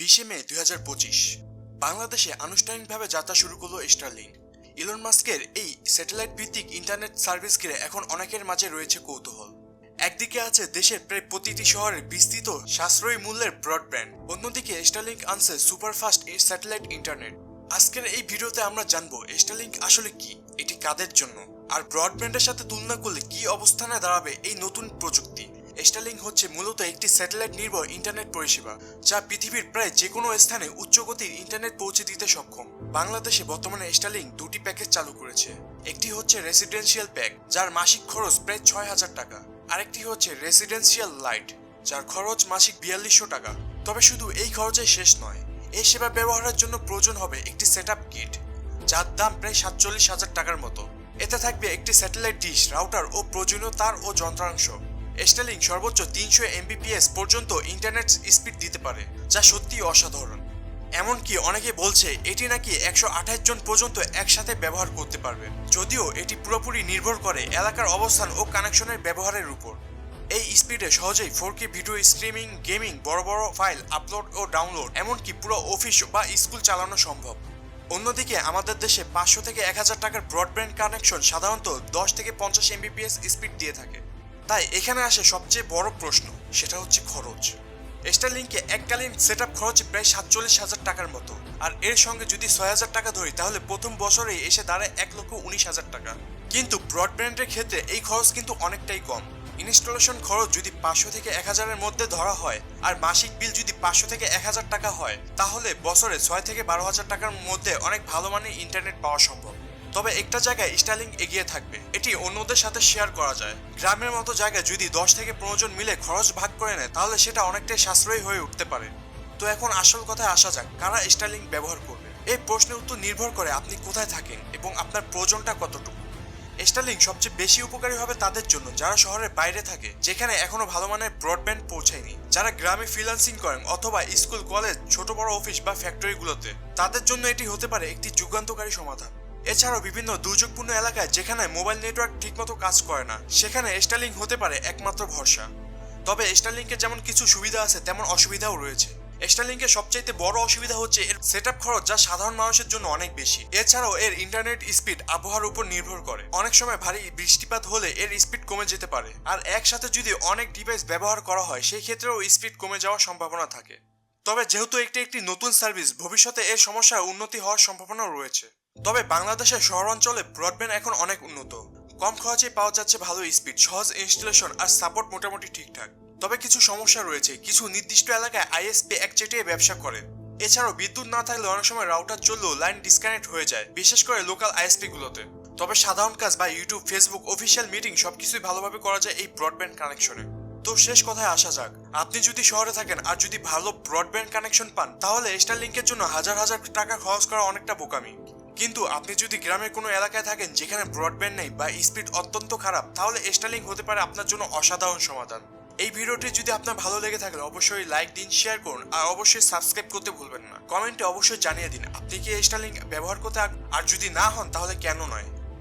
20 মে 2025 বাংলাদেশে আনুষ্ঠানিকভাবে যাত্রা শুরু করলো স্টারলিংক। ইলন মাস্কের এই স্যাটেলাইট ভিত্তিক ইন্টারনেট সার্ভিস ঘিরে এখন অনেকের মাঝে রয়েছে কৌতূহল। একদিকে আছে দেশের প্রায় প্রতিটি শহরে বিস্তৃত সাশ্রয়ী মূল্যের ব্রডব্যান্ড, অন্যদিকে স্টারলিংক আনছে সুপারফাস্ট স্যাটেলাইট ইন্টারনেট। আজকের এই ভিডিওতে আমরা জানবো স্টারলিংক আসলে কি, এটি কাদের জন্য, আর ব্রডব্যান্ডের সাথে তুলনা করলে কি অবস্থানে দাঁড়াবে এই নতুন প্রযুক্তি। স্টারলিংক হচ্ছে মূলত একটি স্যাটেলাইট নির্ভর ইন্টারনেট পরিষেবা যা পৃথিবীর প্রায় যে কোনো স্থানে উচ্চ গতির ইন্টারনেট পৌঁছে দিতে সক্ষম। বাংলাদেশে বর্তমানে স্টারলিংক দুটি প্যাকেজ চালু করেছে। একটি হচ্ছে রেসিডেন্সিয়াল প্যাক, যার মাসিক খরচ প্রায় 6,000 টাকা। আরেকটি হচ্ছে রেসিডেন্সিয়াল লাইট, যার খরচ মাসিক 4200 টাকা। তবে শুধু এই খরচে শেষ নয়, এই সেবা ব্যবহারের জন্য প্রয়োজন হবে একটি সেটআপ কিট, যার দাম প্রায় 47,000 টাকার মতো। এতে থাকবে একটি স্যাটেলাইট ডিশ, রাউটার ও প্রয়োজনীয় তার ও যন্ত্রাংশ। স্টারলিংক সর্বোচ্চ 300 Mbps পর্যন্ত ইন্টারনেট স্পিড দিতে পারে, যা সত্যি অসাধারণ। এমনকি অনেকে বলছে এটি নাকি 128 জন পর্যন্ত একসাথে ব্যবহার করতে পারবে, যদিও এটি পুরোপুরি নির্ভর করে এলাকার অবস্থান ও কানেকশনের ব্যবহারের উপর। এই স্পিডে সহজেই 4K ভিডিও স্ট্রিমিং, গেমিং, বড় বড় ফাইল আপলোড ও ডাউনলোড, এমনকি পুরো অফিস বা স্কুল চালানো সম্ভব। অন্যদিকে আমাদের দেশে 500 থেকে 1000 টাকার ব্রডব্যান্ড কানেকশন সাধারণত 10 থেকে 50 Mbps স্পিড দিয়ে থাকে। তাই এখানে আসে সবচেয়ে বড় প্রশ্ন, সেটা হচ্ছে খরচ। স্টারলিংকে এককালীন সেটআপ খরচ প্রায় 47,000 টাকার মতো, আর এর সঙ্গে যদি 6,000 টাকা ধরি তাহলে প্রথম বছরেই এসে দাঁড়ায় 1,19,000 টাকা। কিন্তু ব্রডব্যান্ডের ক্ষেত্রে এই খরচ কিন্তু অনেকটাই কম। ইনস্টলেশন খরচ যদি 500 থেকে 1000-এর মধ্যে ধরা হয়, আর মাসিক বিল যদি 500 থেকে 1000 টাকা হয়, তাহলে বছরে 6 থেকে 12,000 টাকার মধ্যে অনেক ভালো মানের ইন্টারনেট পাওয়া সম্ভব। তবে একটা জায়গায় স্টারলিংক এগিয়ে থাকবে, এটি অন্যদের সাথে শেয়ার করা যায়। গ্রামের মতো জায়গায় যদি 10 থেকে 15 জন মিলে খরচ ভাগ করে নেয়, তাহলে সেটা অনেকটাই সাশ্রয়ী হয়ে উঠতে পারে। তো এখন আসল কথায় আসা যাক, কারা স্টারলিংক ব্যবহার করবে। এই প্রশ্নের উত্তর নির্ভর করে আপনি কোথায় থাকেন এবং আপনার প্রয়োজনটা কতটুকু। স্টারলিংক সবচেয়ে বেশি উপকারী হবে তাদের জন্য যারা শহরের বাইরে থাকে, যেখানে এখনো ভালো মানের ব্রডব্যান্ড পৌঁছায়নি, যারা গ্রামে ফ্রিল্যান্সিং করেন অথবা স্কুল, কলেজ, ছোট বড় অফিস বা ফ্যাক্টরিগুলোতে। তাদের জন্য এটি হতে পারে একটি যুগান্তকারী সমাধান। এছাড়াও বিভিন্ন দুর্যোগপূর্ণ এলাকায় যেখানে মোবাইল নেটওয়ার্ক ঠিকমতো কাজ করে না, সেখানে স্টারলিংক হতে পারে একমাত্র ভরসা। তবে স্টারলিংকের যেমন কিছু সুবিধা আছে, তেমন অসুবিধাও রয়েছে। স্টারলিংকের সবচাইতে বড় অসুবিধা হচ্ছে এর সেটআপ খরচ, যা সাধারণ মানুষের জন্য অনেক বেশি। এছাড়াও এর ইন্টারনেট স্পিড আবহাওয়ার উপর নির্ভর করে। অনেক সময় ভারী বৃষ্টিপাত হলে এর স্পিড কমে যেতে পারে, আর একসাথে যদি অনেক ডিভাইস ব্যবহার করা হয়, সেই ক্ষেত্রেও স্পিড কমে যাওয়ার সম্ভাবনা থাকে। তবে যেহেতু একটি নতুন সার্ভিস, ভবিষ্যতে এর সমস্যার উন্নতি হওয়ার সম্ভাবনাও রয়েছে। তবে বাংলাদেশের শহরাঞ্চলে ব্রডব্যান্ড এখন অনেক উন্নত, কম খরচে পাওয়া যাচ্ছে ভালো স্পিড, সহজ ইনস্টলেশন আর সাপোর্ট মোটামুটি ঠিকঠাক। তবে কিছু সমস্যা রয়েছে, কিছু নির্দিষ্ট এলাকায় আইএসপি একচেটিয়া ব্যবসা করে। এছাড়াও বিদ্যুৎ না থাকলে অনেক সময় রাউটার চললেও লাইন ডিসকানেক্ট হয়ে যায়, বিশেষ করে লোকাল আইএসপি গুলোতে। তবে সাধারণ কাজ বা ইউটিউব, ফেসবুক, অফিসিয়াল মিটিং সবকিছুই ভালোভাবে করা যায় এই ব্রডব্যান্ড কানেকশনে। তো শেষ কথায় আসা যাক, আপনি যদি শহরে থাকেন আর যদি ভালো ব্রডব্যান্ড কানেকশন পান, তাহলে স্টারলিংকের জন্য হাজার হাজার টাকা খরচ করা অনেকটা বোকামি। কিন্তু আপনি যদি গ্রামের কোনো এলাকায় থাকেন যেখানে ব্রডব্যান্ড নেই বা স্পিড অত্যন্ত খারাপ, তাহলে স্টারলিংক হতে পারে আপনার জন্য অসাধারণ সমাধান। এই ভিডিওটি যদি আপনার ভালো লেগে থাকে অবশ্যই লাইক দিন, শেয়ার করুন, আর অবশ্যই সাবস্ক্রাইব করতে ভুলবেন না। কমেন্টে অবশ্যই জানিয়ে দিন আপনি কি স্টারলিংক ব্যবহার করতে আর যদি না হন তাহলে কেন নয়।